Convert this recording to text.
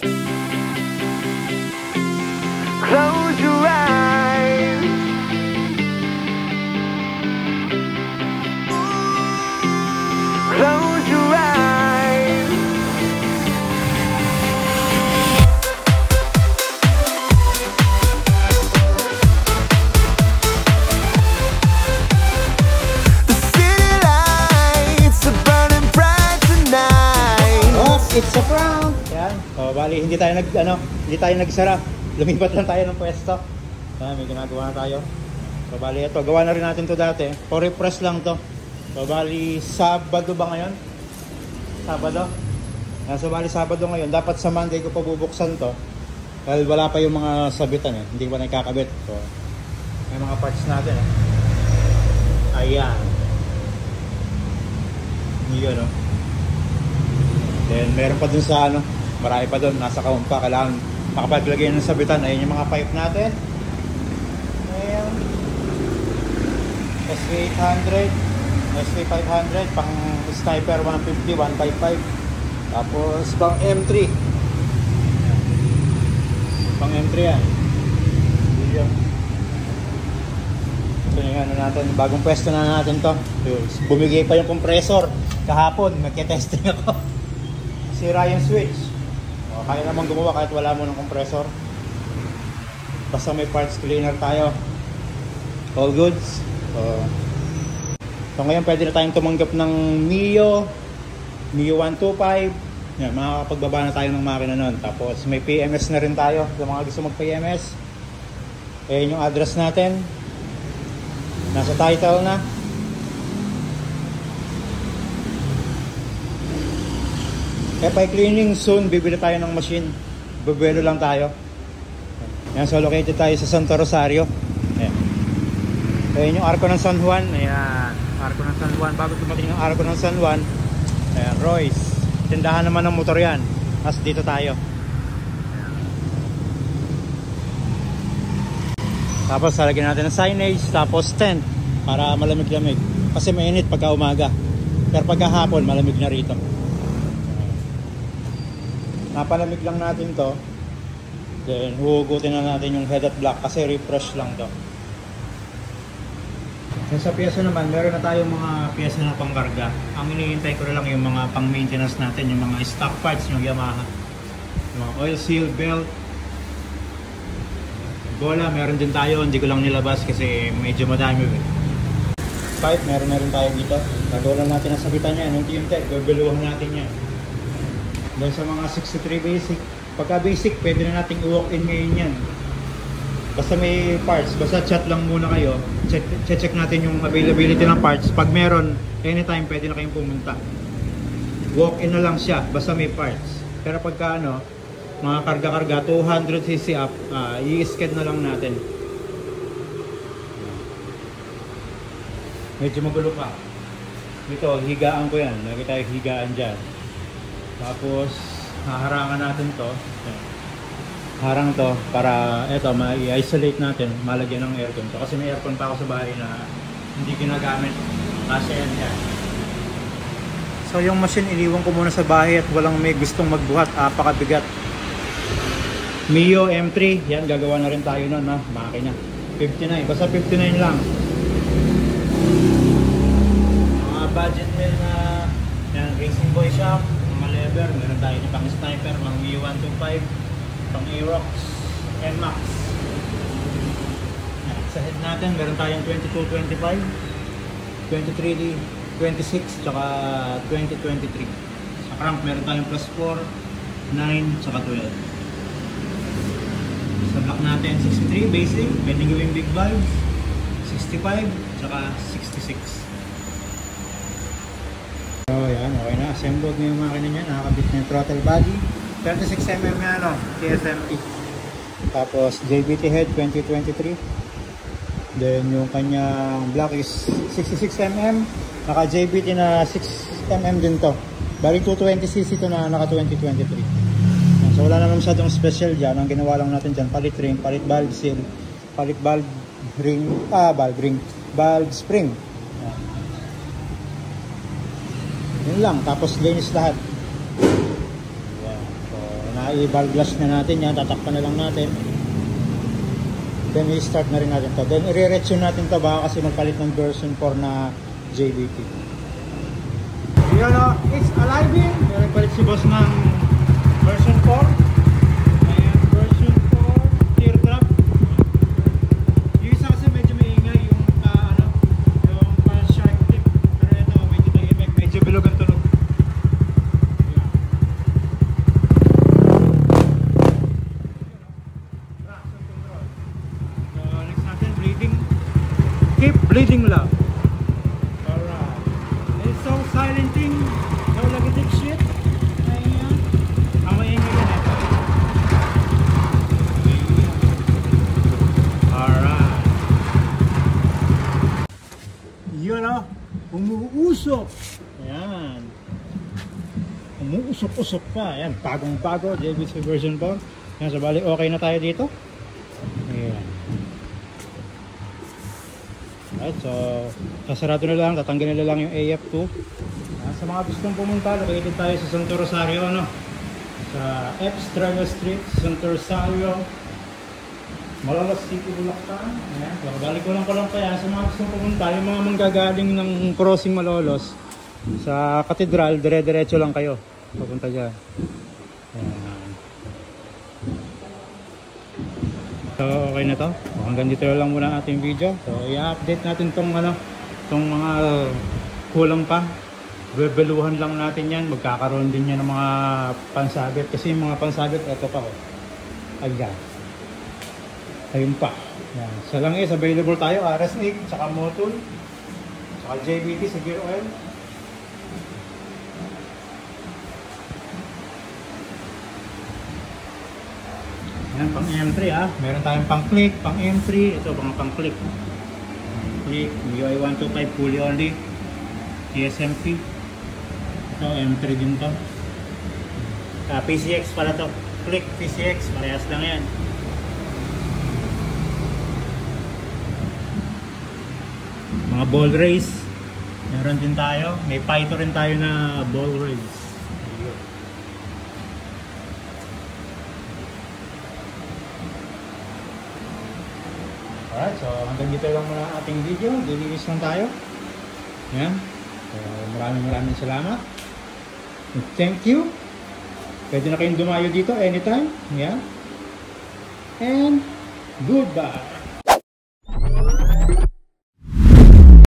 Close your eyes. Close your eyes. The city lights are burning bright tonight. Oh, it's a prank. Yan. Oh, bali hindi tayo nagsara. Lumipat lang tayo ng pwesto. May ginagawa na tayo. So, bali ito, gawa na rin natin to dati. For refresh lang to. So, bali Sabado ba ngayon? Sabado? So, bali Sabado ngayon. Dapat sa Monday ko pa bubuksan to. Dahil wala pa yung mga sabitan eh. Hindi ko pa nakakabit. So, may mga parts natin eh. Ayan. Yun no. Then, meron pa dun sa ano. Marami pa dun. Nasa kaumpa. Kailangan makapaglagay ng sabitan. Ayun yung mga pipe natin. Ayan. SV800, SV500, pang Sniper 150, 155. Tapos pang M3. Pang M3 yan. Ito yung ano natin, bagong pwesto na natin to. Bumigay pa yung compressor. Kahapon, nagkitesting ako. Sira yung switch. Kaya naman gumawa kahit wala mo ng compressor. Basta may parts cleaner tayo. All goods. So ngayon pwede na tayong tumanggap ng Mio 125. Yan, makakapagbaba na tayo ng makina nun. Tapos may PMS na rin tayo. Sa mga gusto mag PMS, ayan yung address natin. Nasa title na. FI cleaning soon, bibili tayo ng machine. Bubuelo lang tayo. Yan, so located tayo sa Santo Rosario. Ayan. Ayan yung Arco ng San Juan. Ayan, Arco ng San Juan. Bago dumating yung Arco ng San Juan, ayan, Royce. Tindahan naman ng motor yan. As dito tayo. Ayan. Tapos lalagyan natin ng signage. Tapos tent para malamig-lamig. Kasi mainit pagka umaga. Pero pagka hapon malamig na rito. Napalamig lang natin to. Then huhugutin na natin yung head at block kasi refresh lang to. So, sa pyesa naman, meron na tayong mga pyesa na pangkarga. Ang hinihintay ko na lang yung mga pang maintenance natin, yung mga stock parts yung Yamaha. Yung mga oil seal, belt, bola, meron din tayo. Hindi ko lang nilabas kasi medyo madami. Pipe, meron na rin tayo dito. Nagawa natin ang sabitan niya, unti-unti, gagaluhan natin yan. Dahil sa mga 63 basic, pagka basic, pwede na nating i-walk-in ngayon yan. Basta may parts, basta chat lang muna kayo. Check natin yung availability ng parts. Pag meron, anytime pwede na kayong pumunta. Walk-in na lang siya, basta may parts. Pero pagka ano, mga karga-karga, 200cc up, i-sked na lang natin. Medyo magulo pa. Ito, higaan ko yan. Lagi tayo higaan dyan. Tapos, haharangan natin to. Harang to para eto ma-isolate natin, malagyan ng aircon to. Kasi may aircon pa ako sa bahay na hindi ginagamit. Kasi yan. So yung machine iniwan ko muna sa bahay at walang may gustong magbuhat, apakabigat. Mio M3, yan gagawa na rin tayo nun, ha? Makina 59, basta 59 lang. Mga budget din na yan, Racing Boy Shop, mga lever, meron tayo ni pang Sniper, mga Mio 125, pang Aerox, NMAX. Sa head natin, meron tayong 2225, 23D, 26, tsaka 2023. Sa crank, meron tayong plus 4, 9, tsaka 12. Sa block natin, 63 basic, pwedeng gawing big valves, 65, tsaka 66. So yan, okay na. Assembled na yung makina niya, nakakabit na yung throttle body. 36mm na ano, TSMT. Tapos JBT head 2023. Then yung kanyang block is 66mm. Naka JBT na 6mm din to. Bali 220cc to na naka 2023. So wala naman masyadong special dyan. Ang ginawa lang natin dyan, palit ring, palit valve seal, palit valve ring, valve spring. Yun lang. Tapos linis lahat. i-valve na natin yan, tatakpan na lang natin. Then i-start na rin natin to. Then i-retune natin to baka kasi magpalit ng version 4 na JBT. Yun o, it's alive in. Nagpalit si boss ng version 4. Ayan, version 4 teardrop. Yung isa kasi medyo maingay yung yung shark tip. Pero ito medyo tahimik, medyo bilog ang tunog. Keep bleeding love. Alright. It's so silenting. No negative shit. Ayan. Ang maingay yan ito. Alright. Yun o. Umuusok. Ayan. Umuusok-usok pa. Ayan. Bagong-bago. JBT version 4. Ayan. So bali okay na tayo dito. Ayan. Alright, so sasarado na lang, tatanggalin na lang yung AF2. Sa mga gustong pumunta, located tayo sa Santo Rosario, no? Sa Estrella Street, Santo Rosario, Malolos City, Bulacan. Ayan, so balik ko lang pa yan. Sa mga gustong pumunta, yung mga manggagaling ng crossing Malolos sa Katedral, dire-diretso lang kayo papunta dyan. Ayan. So okay na to. Hanggang dito lang muna ang ating video. So i-update natin tong mga kulang pa. Bebeluhan lang natin yan. Magkakaroon din yan ng mga pansabit. Kasi yung mga pansabit, ito pa oh. Ayan. Ayun pa. Yan. Sa langis, available tayo. RS8, saka Motul, saka JBT sa gear oil. Yan, pang M3 ah. Meron tayong pang click, pang M3. Ito, pang click. Click, MIUI 125 fully only. TSMP. Ito, M3 din to. PCX pala to. Click, PCX. Parehas lang yan. Mga ball race. Meron din tayo. May Python rin tayo na ball race. Alright, so hanggang dito lang muna ang ating video. Dilinis lang tayo. Yan. So maraming salamat. Thank you. Pwede na kayong dumayo dito anytime. Yan. And goodbye.